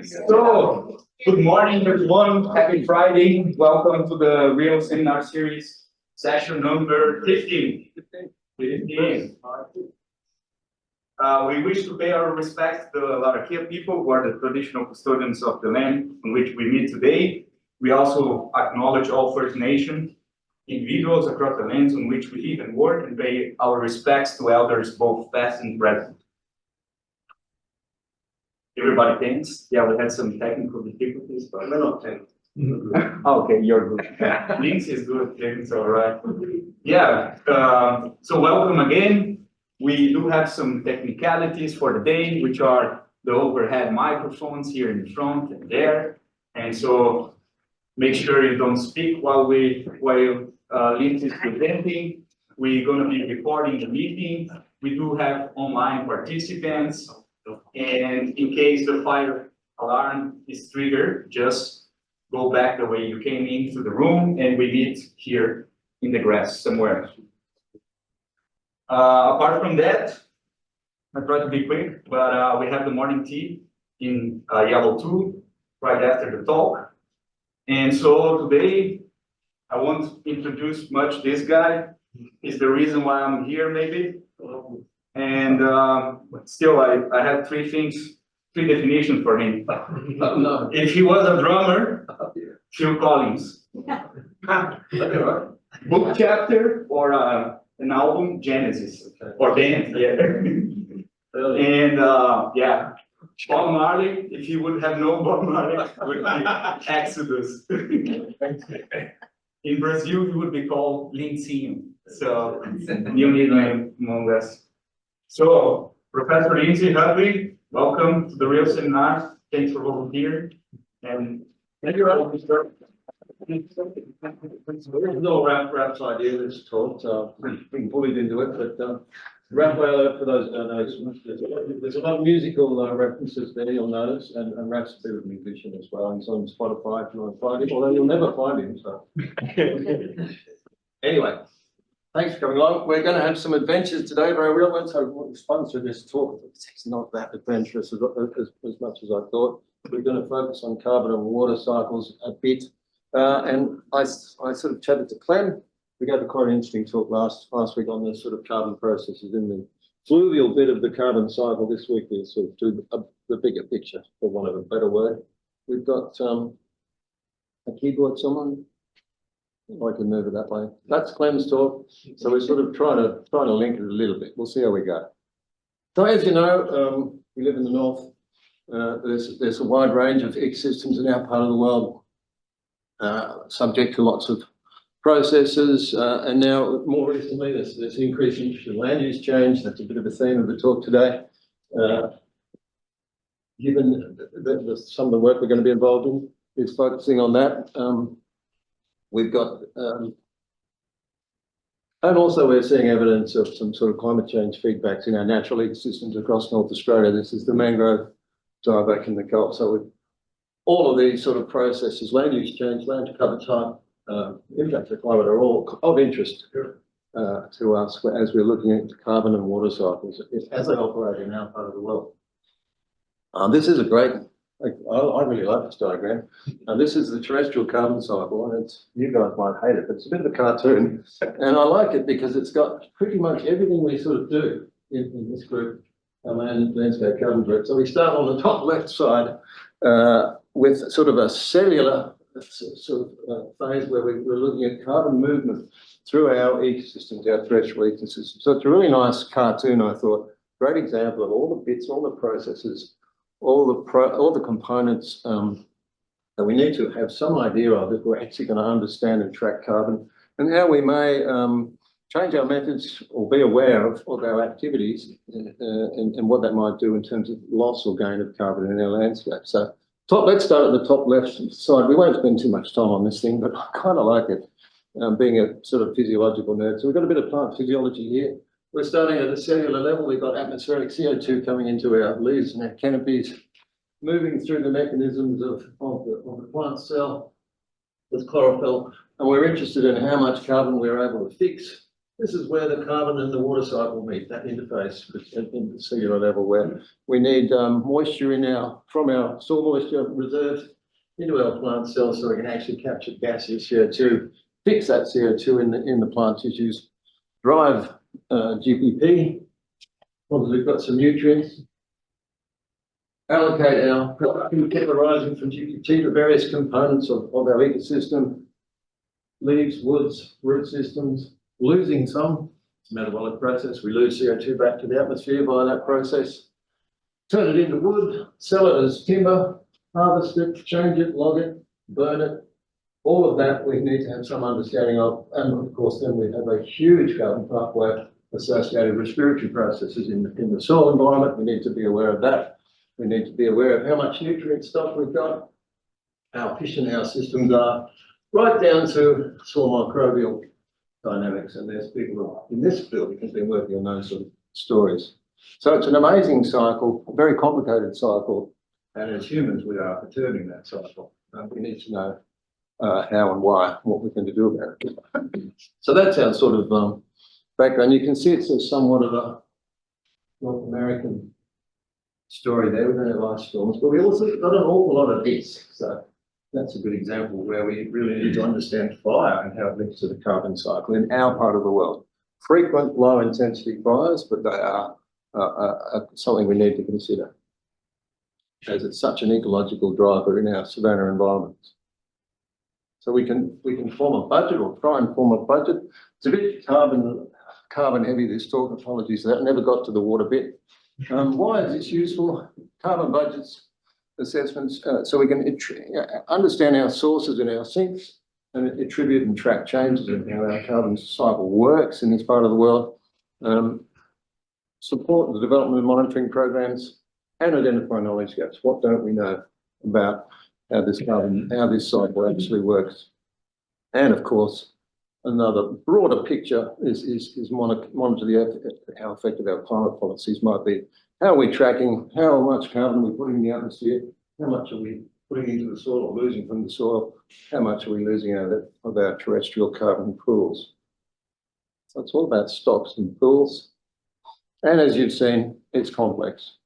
So, good morning, everyone. Happy Friday. Welcome to the RIEL Seminar Series, session number 15. 15. We wish to pay our respects to the Larakia people who are the traditional custodians of the land on which we meet today. We also acknowledge all First Nation individuals across the lands on which we live and work, and pay our respects to elders both past and present. Everybody thanks. Yeah, we had some technical difficulties, but we're not thanks. Okay, you're good. Lindsay is good. It's all right. Yeah. So welcome again. We do have some technicalities for the day, which are the overhead microphones here in front and there. And so make sure you don't speak while Lindsay is presenting. We're going to be recording the meeting. We do have online participants. And in case the fire alarm is triggered, just go back the way you came into the room, and we meet here in the grass somewhere. Apart from that, I try to be quick, but we have the morning tea in yellow 2 right after the talk. And so today, I won't introduce much this guy. He's the reason why I'm here, maybe. And still, I have three definitions for him. No. If he was a drummer, Phil Collins. Book chapter or an album, Genesis. Okay. Or band, yeah. And yeah, Bob Marley, if he would have known Bob Marley, would be Exodus. In Brazil, he would be called Lindsay. So, new name among us. So, Professor Lindsay Hutley, welcome to the RIEL Seminar. Thanks for volunteering. And thank you, Mr. There's no rap's idea this talk, so being bullied into it, but rap, for those who don't know, there's a lot of musical references there, you'll notice, and rap's a bit of a musician as well. He's on Spotify if you want to find him, although you'll never find him, so. Anyway. Thanks for coming along. We're going to have some adventures today, but I realised I want to sponsor this talk. It's not that adventurous as much as I thought. We're going to focus on carbon and water cycles a bit. And I sort of chatted to Clem. We gave quite an interesting talk last week on the sort of carbon processes in the fluvial bit of the carbon cycle. This week we'll sort of do the bigger picture, for want of a better word. We've got a keyboard, someone. I can move it that way. That's Clem's talk. So we're sort of trying to link it a little bit. We'll see how we go. So as you know, we live in the north. There's a wide range of ecosystems in our part of the world, subject to lots of processes. And now, more recently, there's an increased interest in land use change. That's a bit of a theme of the talk today. Given some of the work we're going to be involved in is focusing on that. We've got, and also we're seeing evidence of some sort of climate change feedbacks in our natural ecosystems across North Australia. This is the mangrove dieback in the Gulf. So with all of these sort of processes, land use change, land cover type, impact of climate are all of interest to us as we're looking at carbon and water cycles as they operate in our part of the world. This is a great. I really like this diagram. This is the terrestrial carbon cycle, and you guys might hate it, but it's a bit of a cartoon. And I like it because it's got pretty much everything we sort of do in this group, landscape carbon group. So we start on the top left side with sort of a cellular sort of phase where we're looking at carbon movement through our ecosystems, our terrestrial ecosystems. So it's a really nice cartoon, I thought. Great example of all the bits, all the processes, all the components that we need to have some idea of if we're actually going to understand and track carbon, and how we may change our methods or be aware of our activities and what that might do in terms of loss or gain of carbon in our landscape. So let's start at the top left side. We won't spend too much time on this thing, but I kind of like it, being a sort of physiological nerd. So we've got a bit of plant physiology here. We're starting at a cellular level. We've got atmospheric CO2 coming into our leaves and our canopies, moving through the mechanisms of the plant cell with chlorophyll. And we're interested in how much carbon we're able to fix This is where the carbon and the water cycle meet, that interface at the cellular level, where we need moisture from our soil moisture reserves into our plant cells so we can actually capture gaseous CO2, fix that CO2 in the plant tissues, drive GPP, once we've got some nutrients, allocate our production, keep arising from GPT to various components of our ecosystem, leaves, woods, root systems, losing some. It's a metabolic process. We lose CO2 back to the atmosphere by that process. Turn it into wood, sell it as timber, harvest it, change it, log it, burn it. All of that we need to have some understanding of. And of course, then we have a huge carbon pathway associated with respiratory processes in the soil environment. We need to be aware of that. We need to be aware of how much nutrient stock we've got, how efficient our systems are, right down to soil microbial dynamics. And there's people in this field who have been working on those sort of stories. So it's an amazing cycle, a very complicated cycle. And as humans, we are perturbing that cycle. We need to know how and why, what we can do about it. So that's our sort of background. You can see it's a somewhat of a North American story there. We don't have ice storms, but we also got an awful lot of this. So that's a good example where we really need to understand fire and how it links to the carbon cycle in our part of the world. Frequent low intensity fires, but they are something we need to consider, as it's such an ecological driver in our savanna environments. So we can form a budget, or try and form a budget. It's a bit carbon heavy, this talk, apologies for that, never got to the water bit. Why is this useful? Carbon budgets, assessments, so we can understand our sources and our sinks and attribute and track changes in how our carbon cycle works in this part of the world. Support the development of monitoring programs and identify knowledge gaps. What don't we know about how this cycle actually works? And of course, another broader picture is monitor how effective our climate policies might be. How are we tracking? How much carbon are we putting in the atmosphere? How much are we putting into the soil or losing from the soil? How much are we losing out of our terrestrial carbon pools? So it's all about stocks and pools. And as you've seen, it's complex.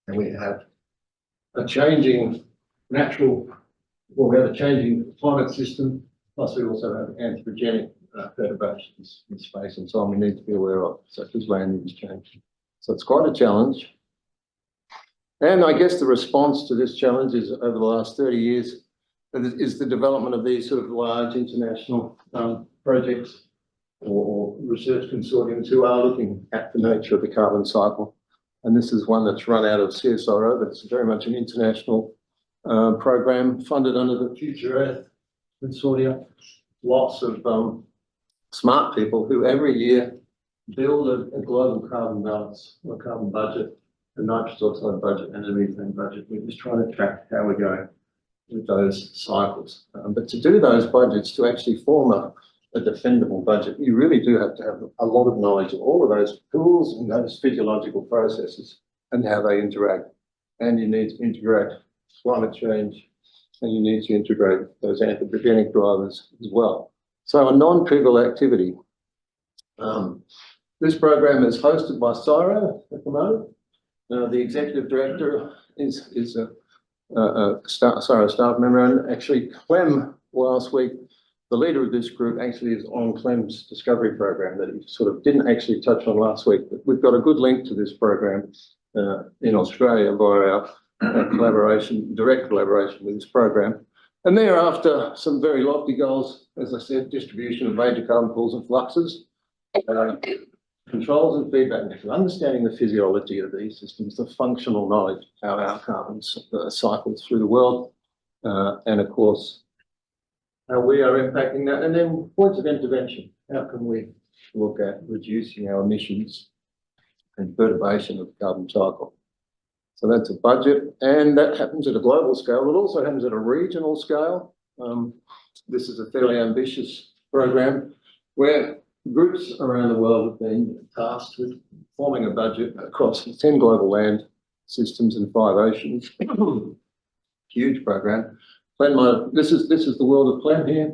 And we have a changing we have a changing climate system, plus we also have anthropogenic perturbations in space and so on we need to be aware of, such as land use change. So it's quite a challenge. And I guess the response to this challenge is, over the last 30 years, is the development of these sort of large international projects or research consortiums who are looking at the nature of the carbon cycle. And this is one that's run out of CSIRO, but it's very much an international program funded under the Future Earth Consortium. Lots of smart people who every year build a global carbon balance, or carbon budget, a nitrous oxide budget and a methane budget. We're just trying to track how we're going with those cycles. But to do those budgets, to actually form a defendable budget, you really do have to have a lot of knowledge of all of those tools and those physiological processes and how they interact. And you need to integrate climate change, and you need to integrate those anthropogenic drivers as well. So a non-trivial activity. This program is hosted by CSIRO at the moment. The executive director is a CSIRO staff member, and actually Clem last week, the leader of this group actually is on Clem's discovery program that he sort of didn't actually touch on last week, but we've got a good link to this program in Australia via our direct collaboration with this program. And thereafter, some very lofty goals, as I said, distribution of major carbon pools and fluxes, controls and feedback mechanisms, understanding the physiology of these systems, the functional knowledge of how our carbon cycles through the world, and of course, how we are impacting that, and then points of intervention. How can we look at reducing our emissions and perturbation of the carbon cycle? So that's a budget, and that happens at a global scale. It also happens at a regional scale. This is a fairly ambitious program where groups around the world have been tasked with forming a budget across 10 global land systems and 5 oceans. Huge program. Clem, this is the world of Clem here.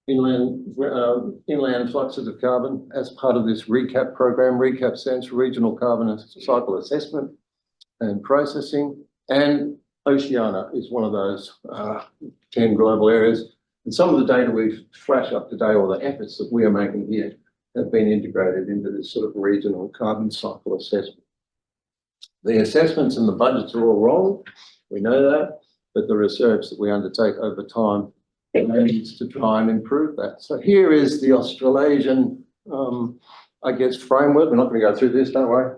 inland fluxes of carbon as part of this RECAP program. RECAP stands for Regional Carbon Cycle Assessment and Processing, and Oceania is one of those 10 global areas. And some of the data we've flashed up today, or the efforts that we are making here, have been integrated into this sort of regional carbon cycle assessment. The assessments and the budgets are all wrong, we know that, but the research that we undertake over time needs to try and improve that. So here is the Australasian, I guess, framework. We're not going to go through this, don't worry.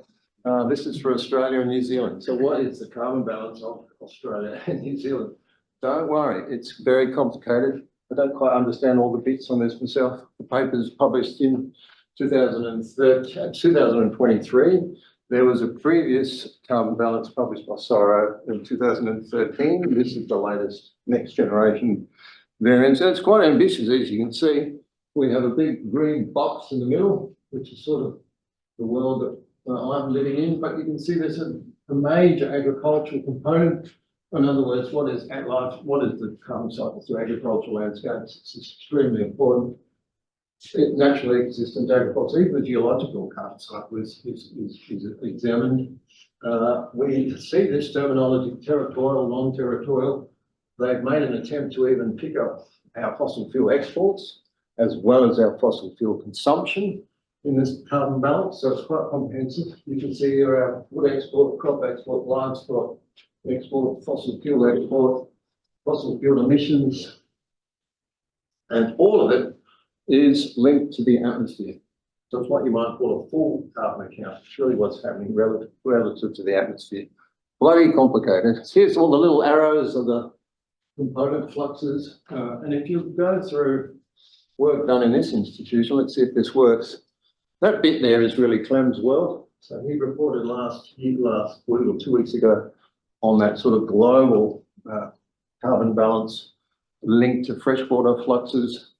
This is for Australia and New Zealand. So what is the carbon balance of Australia and New Zealand? Don't worry, it's very complicated. I don't quite understand all the bits on this myself. The paper is published in 2023. There was a previous carbon balance published by Sorrow in 2013. This is the latest next generation variant. So it's quite ambitious, as you can see. We have a big green box in the middle, which is sort of the world that I'm living in, but you can see there's a major agricultural component. In other words, what is at large, what is the carbon cycle through agricultural landscapes? It's extremely important. Naturally existent agriculture, even the geological carbon cycle is examined. We see this terminology, territorial, non-territorial. They've made an attempt to even pick up our fossil fuel exports as well as our fossil fuel consumption in this carbon balance, so it's quite comprehensive. You can see here our wood export, crop export, livestock export, fossil fuel emissions, and all of it is linked to the atmosphere. So it's what you might call a full carbon account. It's really what's happening relative to the atmosphere. Bloody complicated. Here's all the little arrows of the component fluxes, and if you go through work done in this institution, let's see if this works. That bit there is really Clem's world. So he reported last week or 2 weeks ago on that sort of global carbon balance linked to freshwater fluxes,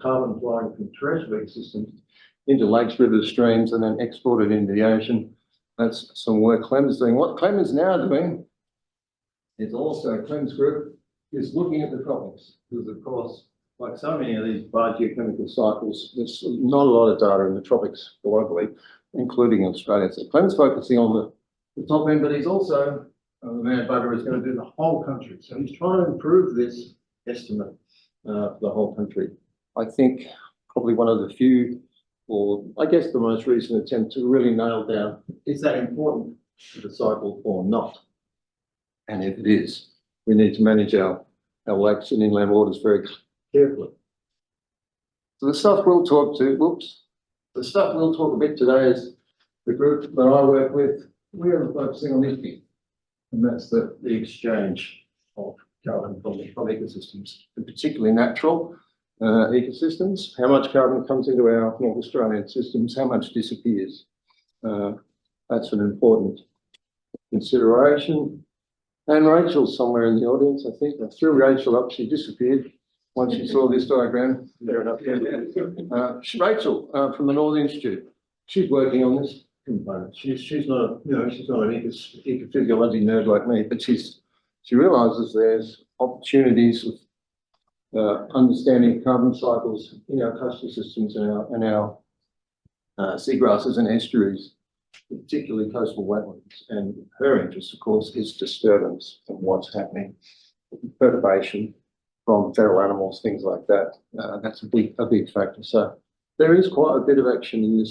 carbon flowing from terrestrial systems into lakes, rivers, streams, and then exported into the ocean. That's some work Clem is doing. What Clem is now doing is also, Clem's group is looking at the tropics, because of course, like so many of these biogeochemical cycles, there's not a lot of data in the tropics globally, including Australia. So Clem's focusing on the top end, but he's also, the mad bugger is going to do the whole country. So he's trying to improve this estimate for the whole country. I think probably one of the few, or I guess the most recent attempt to really nail down, is that important to the cycle or not? And if it is, we need to manage our lakes and inland waters very carefully. So the stuff we'll talk to, the stuff we'll talk a bit today is the group that I work with. We are focusing on this bit, and that's the exchange of carbon from ecosystems, and particularly natural ecosystems. How much carbon comes into our North Australian systems, how much disappears. That's an important consideration. And Rachel's somewhere in the audience, I think. I threw Rachel up, she disappeared once she saw this diagram. Fair enough. Rachel from the Northern Institute, she's working on this component. She's not, she's not an ecophysiology nerd like me, but she realises there's opportunities of understanding carbon cycles in our coastal systems and our seagrasses and estuaries, particularly coastal wetlands. And her interest, of course, is disturbance and what's happening, perturbation from feral animals, things like that. That's a big factor. So there is quite a bit of action in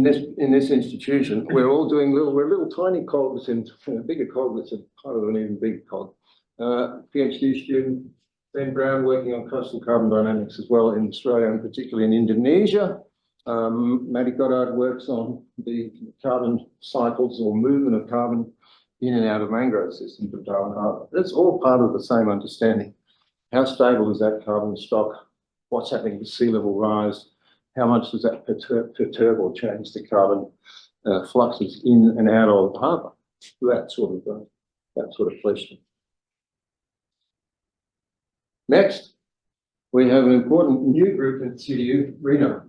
this institution. We're all doing little tiny cogs in a bigger cog that's a part of an even bigger cog. PhD student Ben Brown working on coastal carbon dynamics as well in Australia and particularly in Indonesia. Matty Goddard works on the carbon cycles or movement of carbon in and out of mangrove systems of Darwin Harbour. That's all part of the same understanding. How stable is that carbon stock? What's happening with sea level rise? How much does that perturb or change the carbon fluxes in and out of the harbour? That sort of question. Next, we have an important new group in CDU, RINO,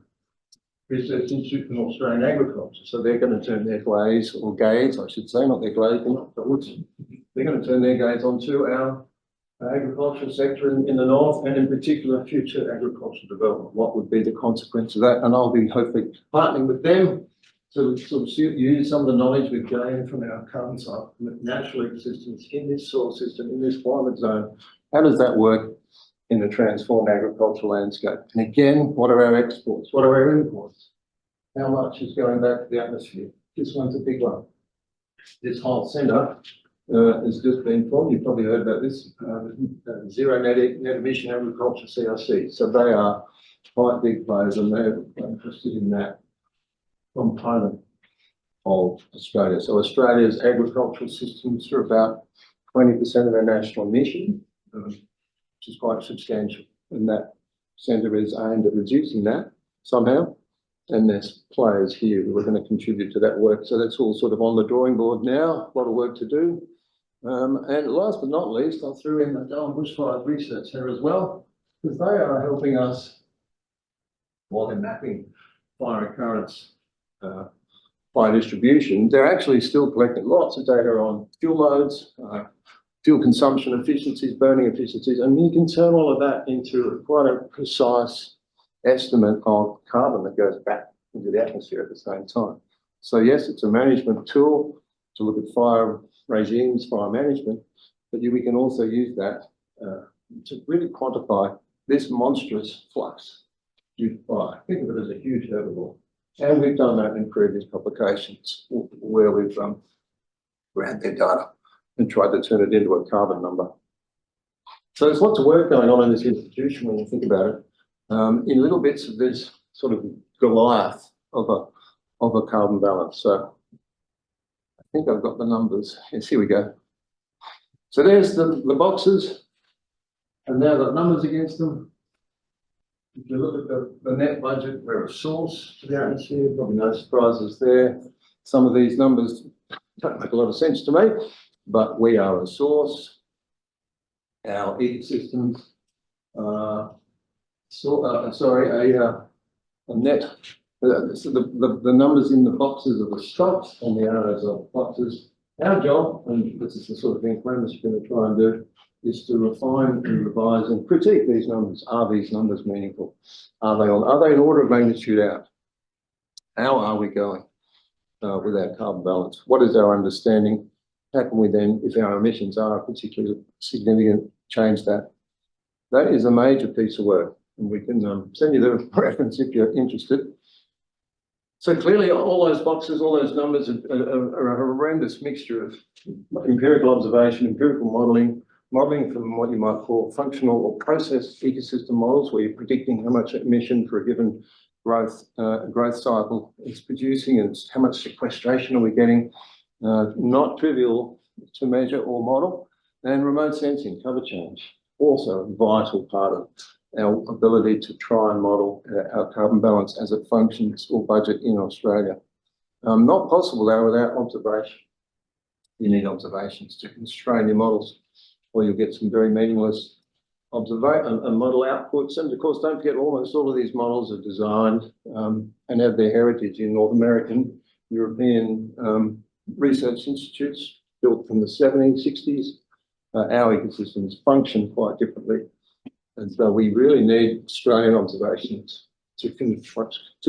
Research Institute for Australian Agriculture. So they're going to turn their gaze, or gaze, I should say, not their gaze, they're not the woods. They're going to turn their gaze onto our agricultural sector in the north, and in particular future agricultural development. What would be the consequence of that? And I'll be hopefully partnering with them to sort of use some of the knowledge we've gained from our current cycle, natural existence in this soil system, in this climate zone. How does that work in the transformed agricultural landscape? And again, what are our exports? What are our imports? How much is going back to the atmosphere? This one's a big one. This whole centre has just been formed. You've probably heard about this, zero net emission agriculture, CRC. So they are quite big players, and they're interested in that component of Australia. So Australia's agricultural systems are about 20% of our national emission, which is quite substantial. And that centre is aimed at reducing that somehow. And there's players here who are going to contribute to that work. So that's all sort of on the drawing board now, a lot of work to do. And last but not least, I threw in the Darwin Bushfires Research Centre as well, because they are helping us while they're mapping fire occurrence, fire distribution. They're actually still collecting lots of data on fuel loads, fuel consumption efficiencies, burning efficiencies, and you can turn all of that into quite a precise estimate of carbon that goes back into the atmosphere at the same time. So yes, it's a management tool to look at fire regimes, fire management, but we can also use that to really quantify this monstrous flux due to fire. Think of it as a huge herbivore. And we've done that in previous publications where we've ran their data and tried to turn it into a carbon number. So there's lots of work going on in this institution when you think about it. In little bits of this sort of Goliath of a carbon balance. So I think I've got the numbers. Yes, here we go. So there's the boxes, and now the numbers against them. If you look at the net budget, we're a source to the atmosphere, probably no surprises there. Some of these numbers don't make a lot of sense to me, but we are a source. Our ecosystems a net. So the numbers in the boxes are the stocks and the arrows are boxes. Our job, and this is the sort of thing Clemens is going to try and do, is to refine and revise and critique these numbers. Are these numbers meaningful? Are they in order of magnitude out? How are we going with our carbon balance? What is our understanding? How can we then, if our emissions are particularly significant, change that? That is a major piece of work, and we can send you the reference if you're interested. So clearly all those boxes, all those numbers are a horrendous mixture of empirical observation, empirical modelling from what you might call functional or process ecosystem models, where you're predicting how much emission for a given growth cycle is producing and how much sequestration are we getting. Not trivial to measure or model. And remote sensing, cover change, also a vital part of our ability to try and model our carbon balance as it functions or budget in Australia. Not possible though without observation. You need observations to constrain your models, or you'll get some very meaningless observation and model outputs. And of course, don't forget, almost all of these models are designed and have their heritage in North American, European research institutes built from the 70s, 60s. Our ecosystems function quite differently. And so we really need Australian observations to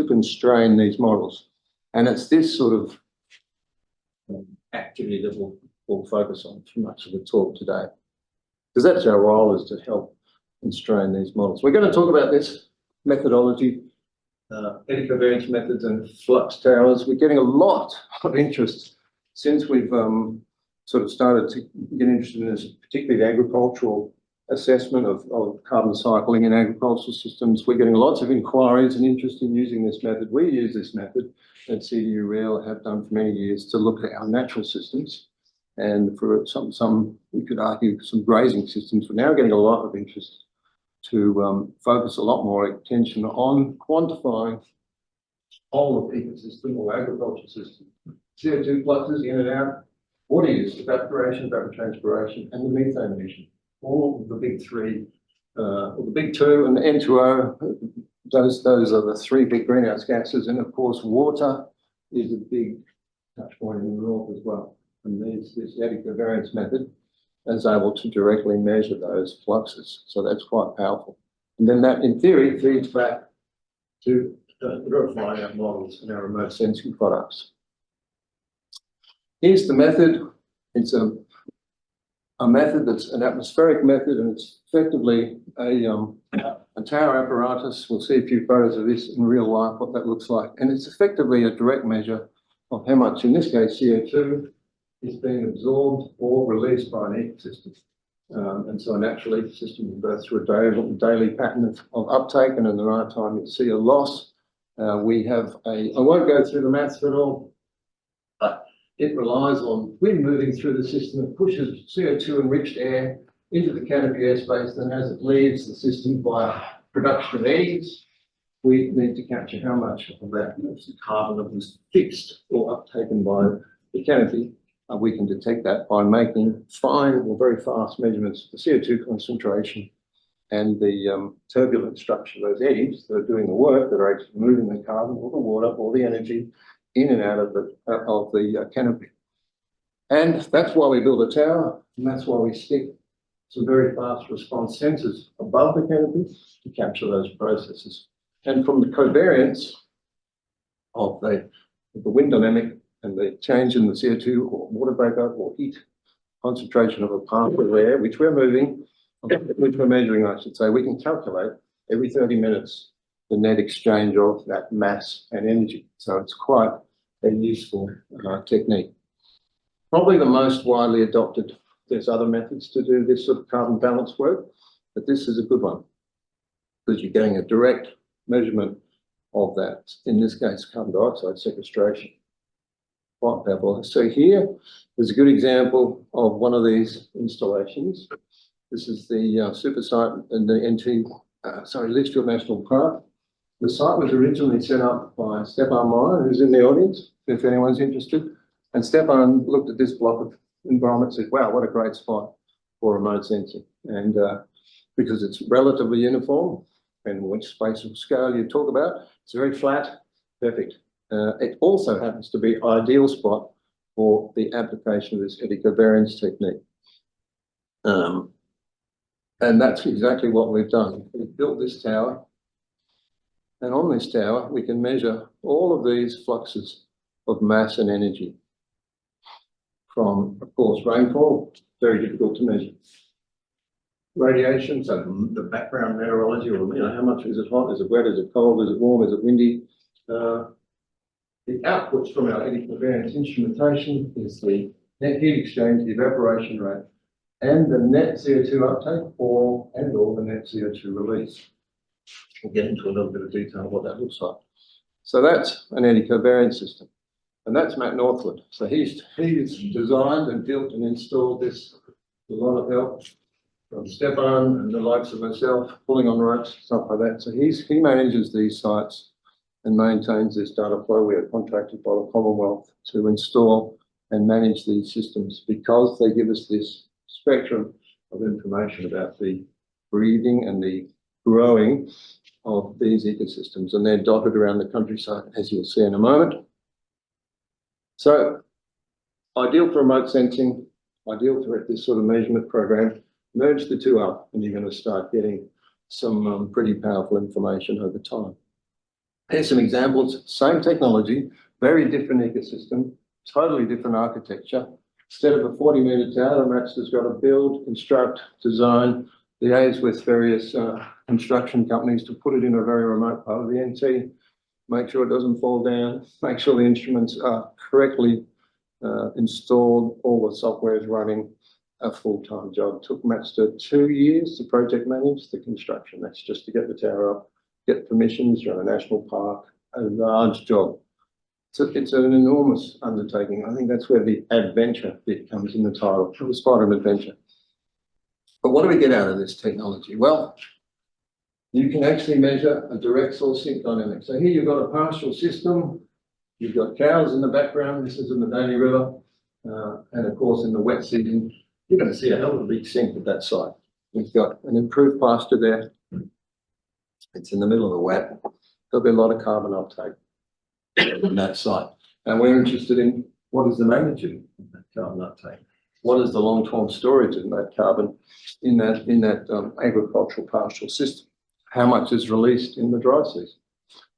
constrain these models. And it's this sort of activity that we'll focus on for much of the talk today. Because that's our role, is to help constrain these models. We're going to talk about this methodology, ecovariance methods and flux towers. We're getting a lot of interest since we've sort of started to get interested in this, particularly the agricultural assessment of carbon cycling in agricultural systems. We're getting lots of inquiries and interest in using this method. We use this method at CDU RIEL, have done for many years, to look at our natural systems. And for some we could argue, some grazing systems. We're now getting a lot of interest to focus a lot more attention on quantifying whole of ecosystem or agricultural system. CO2 fluxes in and out, water use, evaporation, evapotranspiration, and the methane emission. All of the big three, or the big two, and the N2O, those are the three big greenhouse gases. And of course, water is a big touch point in the north as well. And there's this ecovariance method. is able to directly measure those fluxes. So that's quite powerful. And then that, in theory, feeds back to verify our models and our remote sensing products. Here's the method. It's a method that's an atmospheric method, and it's effectively a tower apparatus. We'll see a few photos of this in real life, what that looks like. And it's effectively a direct measure of how much, in this case, CO2 is being absorbed or released by an ecosystem. And so a natural ecosystem will go through a daily pattern of uptake, and in the night time you'll see a loss. We have I won't go through the maths at all, but it relies on wind moving through the system. It pushes CO2 enriched air into the canopy airspace, and as it leaves the system by production of eddies, we need to capture how much of that carbon that was fixed or uptaken by the canopy. We can detect that by making fine or very fast measurements of the CO2 concentration and the turbulent structure of those eddies that are doing the work, that are actually moving the carbon or the water or the energy in and out of the canopy. And that's why we build a tower, and that's why we stick some very fast response sensors above the canopy to capture those processes. And from the covariance of the wind dynamic and the change in the CO2 or water vapor or heat concentration of a particle of air, which we're moving, which we're measuring, I should say, we can calculate every 30 minutes the net exchange of that mass and energy. So it's quite a useful technique. Probably the most widely adopted. There's other methods to do this sort of carbon balance work, but this is a good one because you're getting a direct measurement of that, in this case, carbon dioxide sequestration. Quite powerful. So here is a good example of one of these installations. This is the super site in the Litchfield National Park. The site was originally set up by Stefan Meyer, who's in the audience, if anyone's interested. And Stefan looked at this block of environment and said, wow, what a great spot for remote sensing. And because it's relatively uniform, and which spatial scale you talk about, it's very flat, perfect. It also happens to be an ideal spot for the application of this eddy covariance technique. And that's exactly what we've done. We've built this tower, and on this tower, we can measure all of these fluxes of mass and energy. From, of course, rainfall, very difficult to measure. Radiation, so the background meteorology, or how much is it hot, is it wet, is it cold, is it warm, is it windy? The outputs from our eddy covariance instrumentation is the net heat exchange, the evaporation rate, and the net CO2 uptake or the net CO2 release. We'll get into a little bit of detail of what that looks like. So that's an eddy covariance system. And that's Matt Northwood. So he's designed and built and installed this with a lot of help from Stefan and the likes of myself, pulling on ropes, stuff like that. So he manages these sites and maintains this data flow. We are contracted by the Commonwealth to install and manage these systems because they give us this spectrum of information about the breathing and the growing of these ecosystems, and they're dotted around the countryside, as you'll see in a moment. So, ideal for remote sensing, ideal for this sort of measurement program. Merge the two up, and you're going to start getting some pretty powerful information over time. Here's some examples. Same technology, very different ecosystem, totally different architecture. Instead of a 40-metre tower, the Matt's got to build, construct, design, liaise with various construction companies to put it in a very remote part of the NT, make sure it doesn't fall down, make sure the instruments are correctly installed, all the software is running, a full-time job. It took Matster 2 years to project manage the construction. That's just to get the tower up, get permissions, run a national park, a large job. So it's an enormous undertaking. I think that's where the adventure bit comes in the title. It was quite an adventure. But what do we get out of this technology? Well, you can actually measure a direct source sink dynamic. So here you've got a pastoral system. You've got cows in the background. This is in the Daly River. And of course, in the wet season, you're going to see a hell of a big sink at that site. We've got an improved pasture there. It's in the middle of the wet. There'll be a lot of carbon uptake in that site. And we're interested in what is the magnitude of that carbon uptake. what is the long-term storage in that carbon in that agricultural pastoral system? How much is released in the dry season?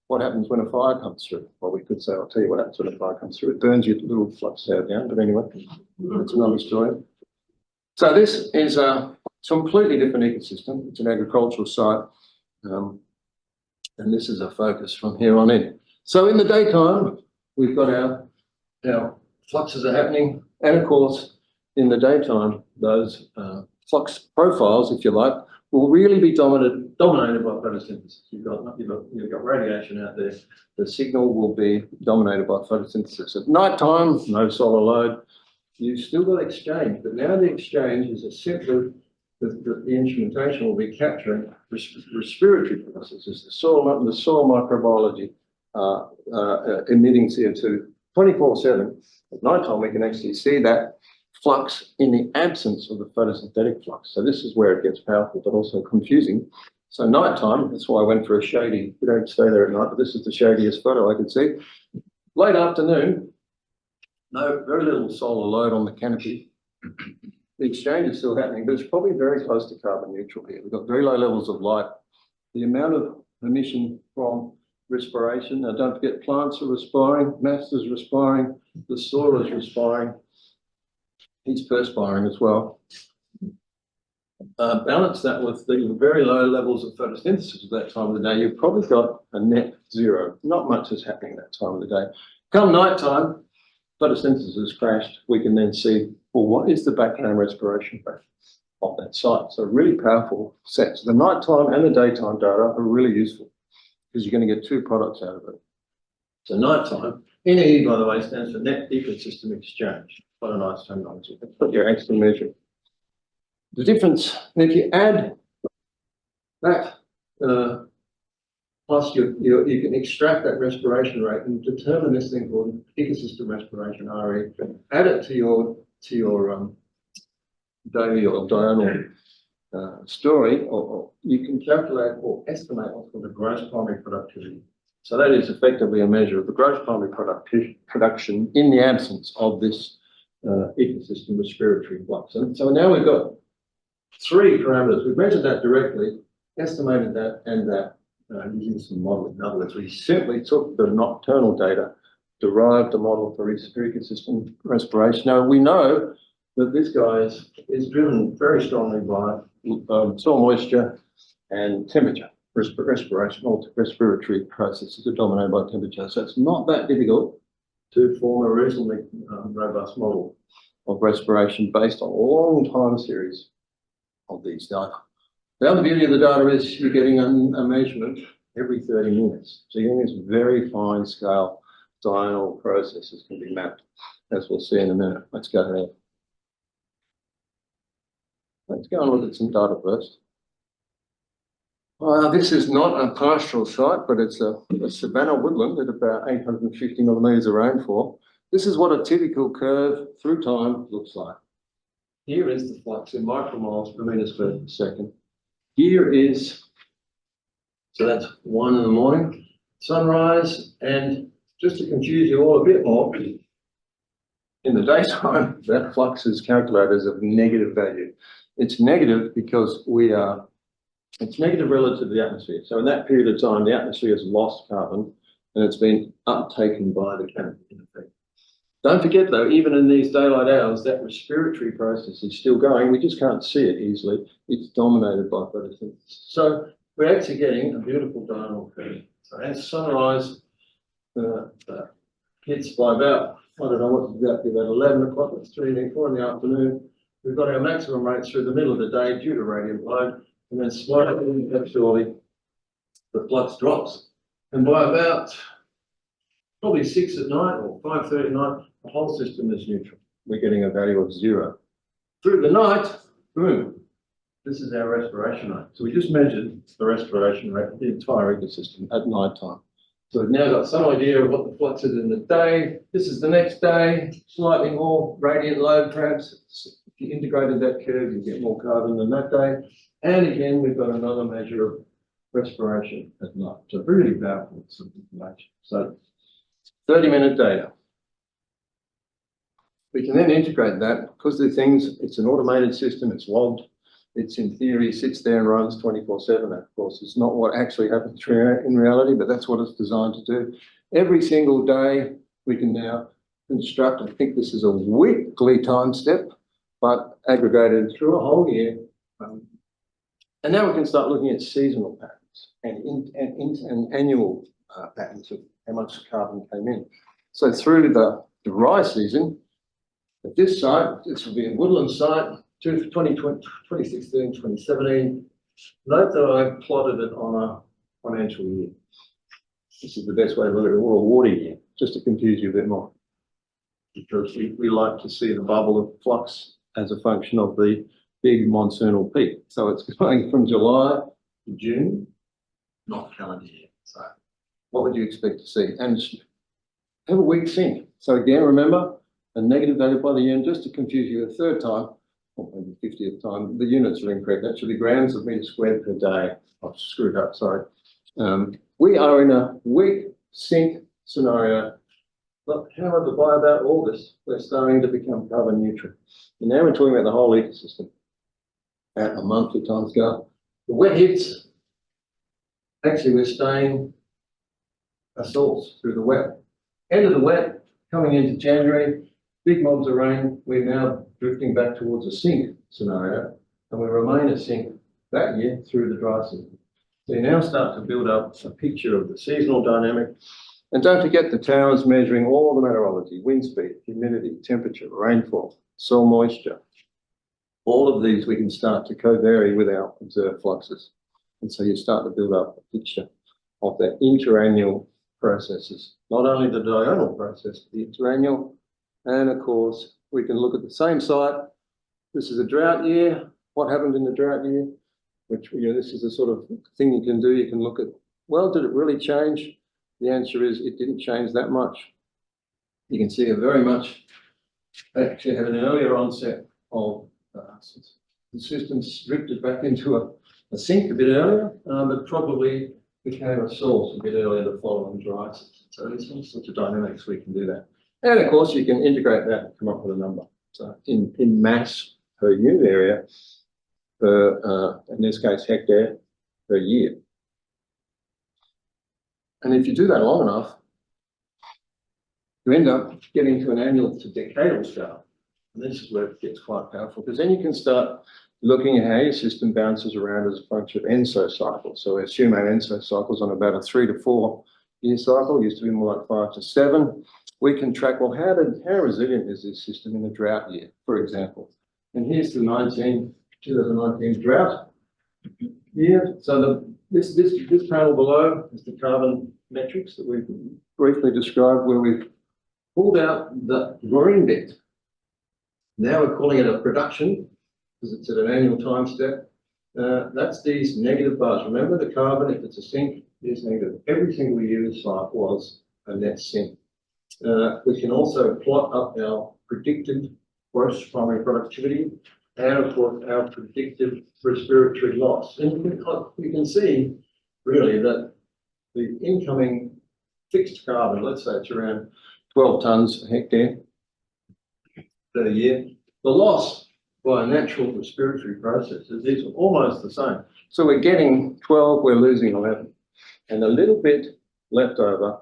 What happens when a fire comes through? Well, we could say, I'll tell you what happens when a fire comes through. It burns your little flux out down, but anyway, that's another story. So this is a completely different ecosystem. It's an agricultural site, and this is a focus from here on in. So in the daytime, we've got our fluxes are happening, and of course, in the daytime, those flux profiles, if you like, will really be dominated by photosynthesis. You've got radiation out there. The signal will be dominated by photosynthesis. At night time, no solar load. You've still got exchange, but now the exchange is simply the instrumentation will be capturing respiratory processes, the soil microbiology emitting CO2 24/7. At night time, we can actually see that flux in the absence of the photosynthetic flux. So this is where it gets powerful, but also confusing. So nighttime, that's why I went for a shady, we don't stay there at night, but this is the shadiest photo I could see. Late afternoon, very little solar load on the canopy. The exchange is still happening, but it's probably very close to carbon neutral here. We've got very low levels of light. The amount of emission from respiration, now don't forget plants are respiring, mass is respiring, the soil is respiring, he's perspiring as well. Balance that with the very low levels of photosynthesis at that time of the day, you've probably got a net zero. Not much is happening that time of the day. Come nighttime, photosynthesis has crashed. We can then see, well, what is the background respiration rate of that site? So really powerful sets. The nighttime and the daytime data are really useful because you're going to get two products out of it. So nighttime, NE, by the way, stands for net ecosystem exchange. What a nice terminology. That's what you're actually measuring. The difference, if you add that, plus you can extract that respiration rate and determine this thing called ecosystem respiration, RE, add it to your daily or diurnal story, or you can calculate or estimate what's called the gross primary productivity. So that is effectively a measure of the gross primary production in the absence of this ecosystem respiratory flux. And so now we've got three parameters. We've measured that directly, estimated that, and that using some modeling. In other words, we simply took the nocturnal data, derived a model for ecosystem respiration. Now we know that this guy is driven very strongly by soil moisture and temperature. Respiration, all respiratory processes are dominated by temperature. So it's not that difficult to form a reasonably robust model of respiration based on a long time series of these data. The other beauty of the data is you're getting a measurement every 30 minutes. So you're getting this very fine scale diurnal processes can be mapped, as we'll see in a minute. Let's go ahead. Let's go and look at some data first. This is not a pastoral site, but it's a savanna woodland at about 850 millimetres of rainfall. This is what a typical curve through time looks like. Here is the flux in micromoles per metre squared per second. Here is, so that's 1 in the morning, sunrise, and just to confuse you all a bit more, in the daytime, that flux is calculated as a negative value. It's negative because it's negative relative to the atmosphere. So in that period of time, the atmosphere has lost carbon and it's been uptaken by the canopy in effect. Don't forget though, even in these daylight hours, that respiratory process is still going. We just can't see it easily. It's dominated by photosynthesis. So we're actually getting a beautiful diurnal curve. So as sunrise hits by about, I don't know what's exactly, about 11 o'clock, it's 4 in the afternoon. We've got our maximum rates through the middle of the day due to radiant load, and then slowly but surely the flux drops. And by about probably 6 at night or 5:30 at night, the whole system is neutral. We're getting a value of 0. Through the night, boom, this is our respiration rate. So we just measured the respiration rate of the entire ecosystem at night time. So we've now got some idea of what the flux is in the day. This is the next day, slightly more radiant load perhaps. If you integrated that curve, you get more carbon than that day. And again, we've got another measure of respiration at night. So really powerful sort of information. So 30-minute data. We can then integrate that because the things, it's an automated system, it's logged, it's in theory, sits there and runs 24/7. Of course, it's not what actually happens in reality, but that's what it's designed to do. Every single day, we can now construct, I think this is a weekly time step, but aggregated through a whole year. And now we can start looking at seasonal patterns and annual patterns of how much carbon came in. So through the dry season, at this site, this will be a woodland site, 2016, 2017. Note that I plotted it on a financial year. This is the best way to look at it, or a water year, just to confuse you a bit more. Because we like to see the bubble of flux as a function of the big monsoonal peak. So it's going from July to June, not calendar year. So what would you expect to see? And have a weak sink. So again, remember, a negative value by the end, just to confuse you a third time, or maybe 50th time, the units are incorrect. Actually, grams of meter squared per day. I've screwed up, sorry. We are in a weak sink scenario. But however, by about August, we're starting to become carbon neutral. And now we're talking about the whole ecosystem at a monthly timescale. The wet hits, actually we're staying a source through the wet. End of the wet, coming into January, big mobs of rain, we're now drifting back towards a sink scenario, and we remain a sink that year through the dry season. So you now start to build up a picture of the seasonal dynamic. And don't forget the towers measuring all the meteorology, wind speed, humidity, temperature, rainfall, soil moisture. All of these we can start to co-vary with our observed fluxes. And so you start to build up a picture of the interannual processes, not only the diurnal process, but the interannual. And of course, we can look at the same site. This is a drought year. What happened in the drought year? Which, this is the sort of thing you can do. You can look at, well, did it really change? The answer is it didn't change that much. You can see it very much actually had an earlier onset of the system's drifted back into a sink a bit earlier, but probably became a source a bit earlier the following dry season. So there's all sorts of dynamics we can do that. And of course, you can integrate that and come up with a number. So in mass per unit area, per, in this case, hectare per year. And if you do that long enough, you end up getting to an annual to decadal scale. And this is where it gets quite powerful, because then you can start looking at how your system bounces around as a function of ENSO cycles. So we assume our ENSO cycles on about a 3 to 4 year cycle, used to be more like 5 to 7. We can track, well, how resilient is this system in a drought year, for example? And here's the 2019 drought year. So this panel below is the carbon metrics that we've briefly described, where we've pulled out the green bit. Now we're calling it a production, because it's at an annual time step. That's these negative bars. Remember, the carbon, if it's a sink, is negative. Every single year's site was a net sink. We can also plot up our predicted gross primary productivity and, of course, our predicted respiratory loss. And you can see, really, that the incoming fixed carbon, let's say it's around 12 tonnes a hectare per year. The loss by natural respiratory processes is almost the same. So we're getting 12, we're losing 11. And a little bit left over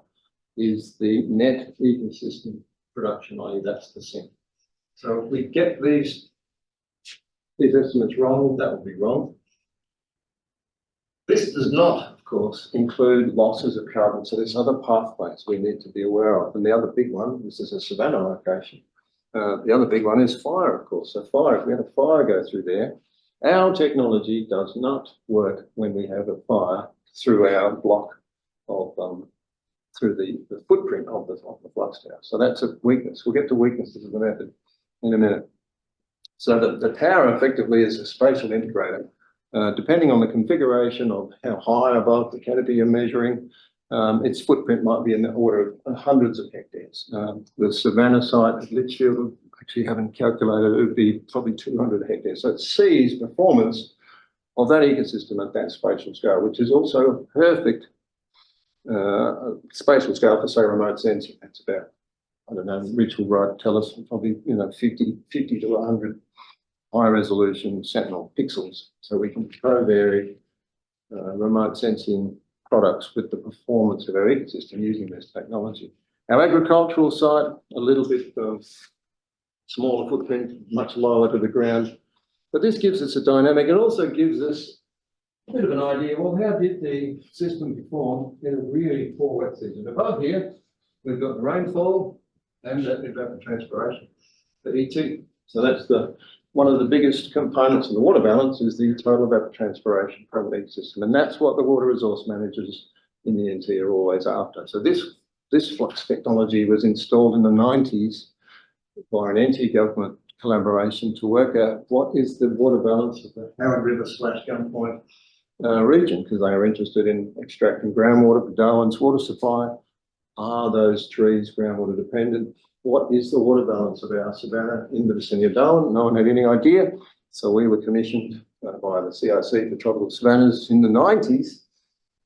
is the net ecosystem production, i.e. that's the sink. So if we get these estimates wrong, that would be wrong. This does not, of course, include losses of carbon. So there's other pathways we need to be aware of. And the other big one, this is a savanna location. The other big one is fire, of course. So fire, if we have a fire go through there, our technology does not work when we have a fire through our block of, through the footprint of the flux tower. So that's a weakness. We'll get to weaknesses of the method in a minute. So the tower effectively is a spatial integrator. Depending on the configuration of how high above the canopy you're measuring, its footprint might be in the order of hundreds of hectares. The Savannah site at Litchfield, actually haven't calculated, it would be probably 200 hectares. So it sees performance of that ecosystem at that spatial scale, which is also a perfect spatial scale for, say, remote sensing. That's about I don't know, Rich will tell us probably, 50 to 100 high resolution sentinel pixels. So we can co-vary remote sensing products with the performance of our ecosystem using this technology. Our agricultural site, a little bit smaller footprint, much lower to the ground. But this gives us a dynamic. It also gives us a bit of an idea, well, how did the system perform in a really poor wet season? Above here, we've got the rainfall and the evapotranspiration, the ET. So that's one of the biggest components of the water balance is the total evapotranspiration from the ecosystem. And that's what the water resource managers in the NT are always after. So this flux technology was installed in the 90s by an NT government collaboration to work out what is the water balance of the Howard River / Gunpoint region, because they are interested in extracting groundwater for Darwin's water supply. Are those trees groundwater dependent? What is the water balance of our savanna in the vicinity of Darwin? No one had any idea. So we were commissioned by the CIC for tropical savannas in the 90s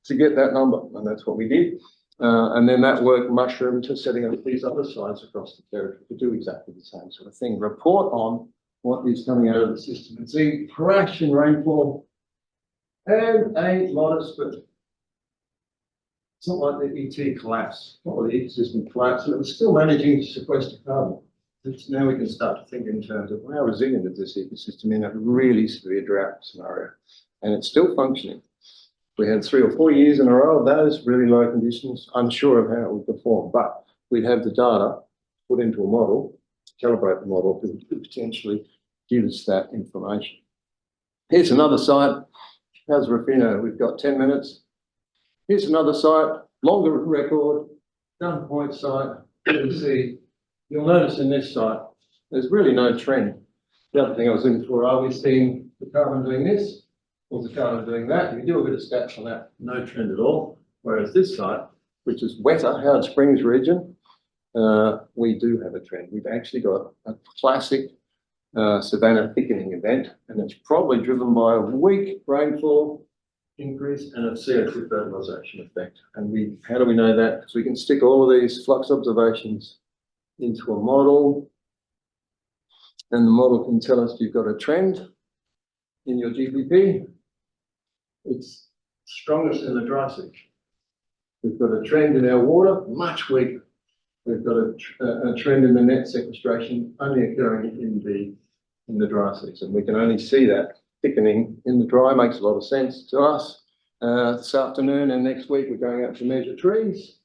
to get that number, and that's what we did. And then that work mushroomed to setting up these other sites across the territory to do exactly the same sort of thing. Report on what is coming out of the system and see crash in rainfall and a modest, but it's not like the ET collapse or the ecosystem collapse, and it was still managing to sequester carbon. Now we can start to think in terms of how resilient is this ecosystem in a really severe drought scenario, and it's still functioning. We had 3 or 4 years in a row of those really low conditions, unsure of how it would perform, but we'd have the data put into a model, calibrate the model, because it could potentially give us that information. Here's another site. How's Rafino? We've got 10 minutes. Here's another site, longer record, Gunpoint site. You'll notice in this site, there's really no trend. The other thing I was looking for, are we seeing the carbon doing this? Or the carbon doing that? If you do a bit of stats on that, no trend at all. Whereas this site, which is wetter, Howard Springs region, we do have a trend. We've actually got a classic savanna thickening event, and it's probably driven by a weak rainfall increase and a CO2 fertilisation effect. And how do we know that? Because we can stick all of these flux observations into a model, and the model can tell us you've got a trend in your GPP. It's strongest in the dry season. We've got a trend in our water, much weaker. We've got a trend in the net sequestration only occurring in the dry season. We can only see that thickening in the dry. Makes a lot of sense to us. This afternoon and next week we're going out to measure trees.